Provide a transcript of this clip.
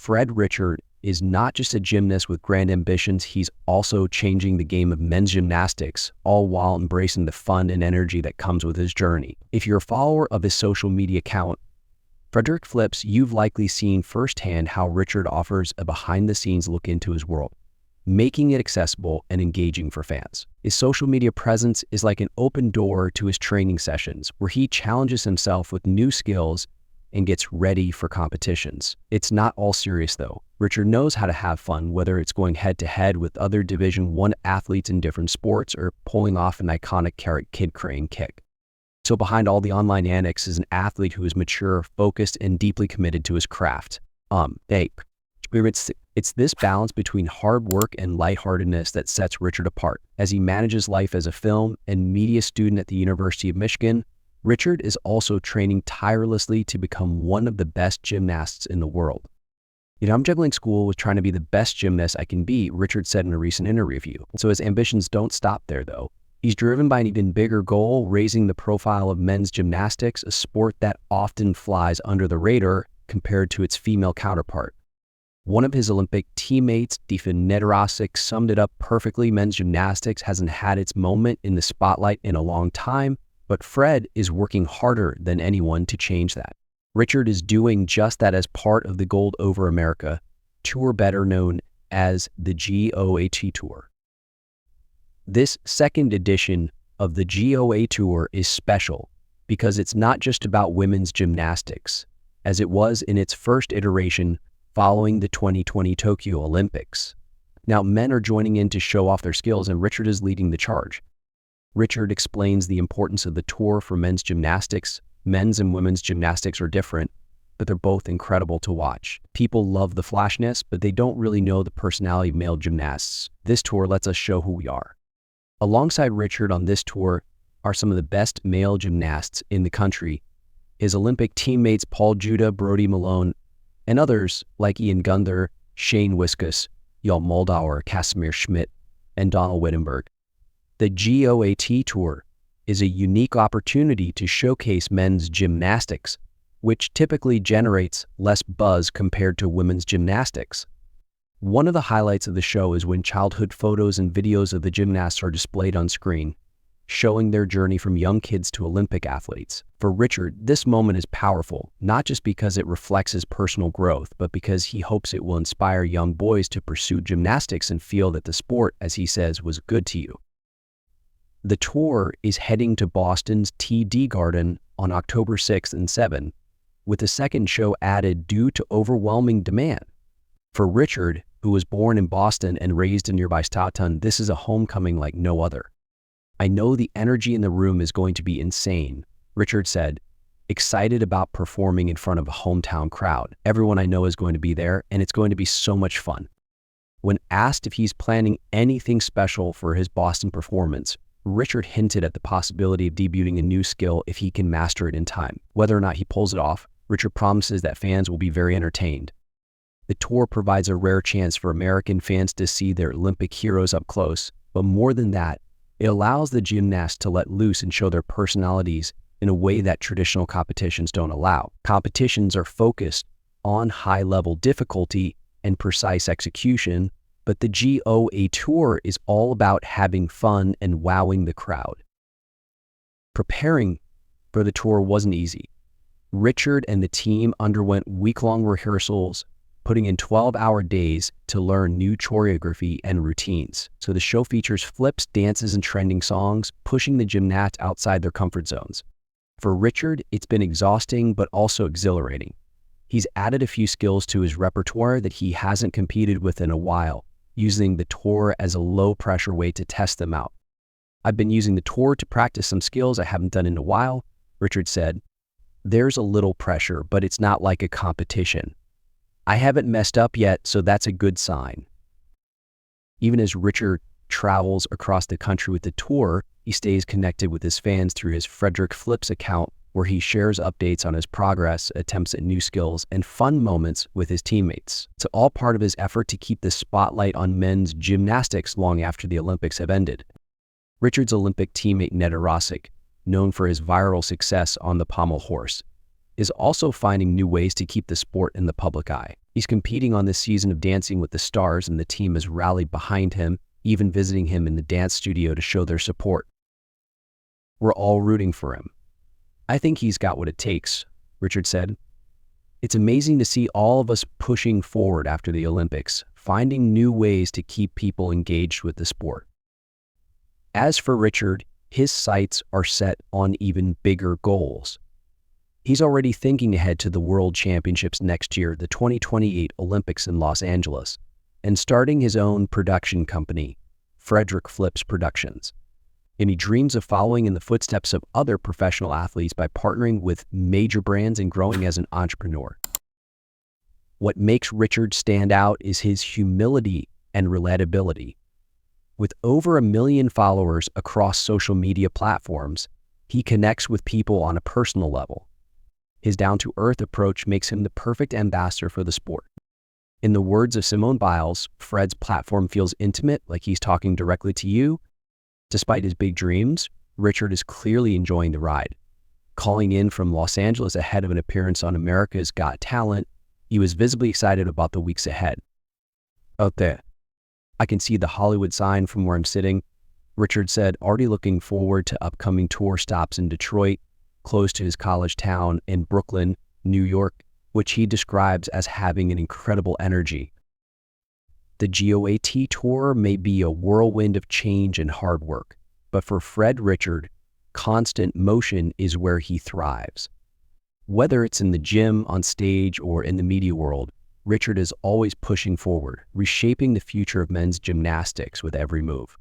Fred Richard is not just a gymnast with grand ambitions, he's also changing the game of men's gymnastics, all while embracing the fun and energy that comes with his journey. If you're a follower of his social media account, Frederick Flips, you've likely seen firsthand how Richard offers a behind-the-scenes look into his world, making it accessible and engaging for fans. His social media presence is like an open door to his training sessions, where he challenges himself with new skills and gets ready for competitions. It's not all serious though. Richard knows how to have fun, whether it's going head-to-head with other Division I athletes in different sports or pulling off an iconic carrot kid crane kick. So behind all the online antics is an athlete who is mature, focused, and deeply committed to his craft. It's this balance between hard work and lightheartedness that sets Richard apart. As he manages life as a film and media student at the University of Michigan, Richard is also training tirelessly to become one of the best gymnasts in the world. I'm juggling school with trying to be the best gymnast I can be, Richard said in a recent interview. So his ambitions don't stop there though. He's driven by an even bigger goal, raising the profile of men's gymnastics, a sport that often flies under the radar compared to its female counterpart. One of his Olympic teammates, Stefan Nedorosik, summed it up perfectly. Men's gymnastics hasn't had its moment in the spotlight in a long time, but Fred is working harder than anyone to change that. Richard is doing just that as part of the Gold Over America tour, better known as the GOAT Tour. This second edition of the GOA Tour is special because it's not just about women's gymnastics, as it was in its first iteration following the 2020 Tokyo Olympics. Now, men are joining in to show off their skills, and Richard is leading the charge. Richard explains the importance of the tour for men's gymnastics. Men's and women's gymnastics are different, but they're both incredible to watch. People love the flashiness, but they don't really know the personality of male gymnasts. This tour lets us show who we are. Alongside Richard on this tour are some of the best male gymnasts in the country. His Olympic teammates Paul Judah, Brody Malone, and others like Ian Gunther, Shane Wiskus, Jan Moldauer, Casimir Schmidt, and Donald Wittenberg. The GOAT Tour is a unique opportunity to showcase men's gymnastics, which typically generates less buzz compared to women's gymnastics. One of the highlights of the show is when childhood photos and videos of the gymnasts are displayed on screen, showing their journey from young kids to Olympic athletes. For Richard, this moment is powerful, not just because it reflects his personal growth, but because he hopes it will inspire young boys to pursue gymnastics and feel that the sport, as he says, was good to you. The tour is heading to Boston's TD Garden on October 6th and 7th, with a second show added due to overwhelming demand. For Richard, who was born in Boston and raised in nearby Staunton, this is a homecoming like no other. I know the energy in the room is going to be insane, Richard said, excited about performing in front of a hometown crowd. Everyone I know is going to be there, and it's going to be so much fun. When asked if he's planning anything special for his Boston performance, Richard hinted at the possibility of debuting a new skill if he can master it in time. Whether or not he pulls it off, Richard promises that fans will be very entertained. The tour provides a rare chance for American fans to see their Olympic heroes up close, but more than that, it allows the gymnasts to let loose and show their personalities in a way that traditional competitions don't allow. Competitions are focused on high-level difficulty and precise execution, but the GOA Tour is all about having fun and wowing the crowd. Preparing for the tour wasn't easy. Richard and the team underwent week-long rehearsals, putting in 12-hour days to learn new choreography and routines. So the show features flips, dances, and trending songs, pushing the gymnasts outside their comfort zones. For Richard, it's been exhausting but also exhilarating. He's added a few skills to his repertoire that he hasn't competed with in a while, using the tour as a low-pressure way to test them out. I've been using the tour to practice some skills I haven't done in a while, Richard said. There's a little pressure, but it's not like a competition. I haven't messed up yet, so that's a good sign. Even as Richard travels across the country with the tour, he stays connected with his fans through his Frederick Flips account, where he shares updates on his progress, attempts at new skills, and fun moments with his teammates. It's all part of his effort to keep the spotlight on men's gymnastics long after the Olympics have ended. Richard's Olympic teammate Nedorosik, known for his viral success on the pommel horse, is also finding new ways to keep the sport in the public eye. He's competing on this season of Dancing with the Stars, and the team has rallied behind him, even visiting him in the dance studio to show their support. We're all rooting for him. I think he's got what it takes, Richard said. It's amazing to see all of us pushing forward after the Olympics, finding new ways to keep people engaged with the sport. As for Richard, his sights are set on even bigger goals. He's already thinking ahead to the World Championships next year, the 2028 Olympics in Los Angeles, and starting his own production company, Frederick Flips Productions. And he dreams of following in the footsteps of other professional athletes by partnering with major brands and growing as an entrepreneur. What makes Richard stand out is his humility and relatability. With over 1 million followers across social media platforms, he connects with people on a personal level. His down-to-earth approach makes him the perfect ambassador for the sport. In the words of Simone Biles, Fred's platform feels intimate, like he's talking directly to you. Despite his big dreams, Richard is clearly enjoying the ride. Calling in from Los Angeles ahead of an appearance on America's Got Talent, he was visibly excited about the weeks ahead. Out there, I can see the Hollywood sign from where I'm sitting, Richard said, already looking forward to upcoming tour stops in Detroit, close to his college town, in Brooklyn, New York, which he describes as having an incredible energy. The GOAT tour may be a whirlwind of change and hard work, but for Fred Richard, constant motion is where he thrives. Whether it's in the gym, on stage, or in the media world, Richard is always pushing forward, reshaping the future of men's gymnastics with every move.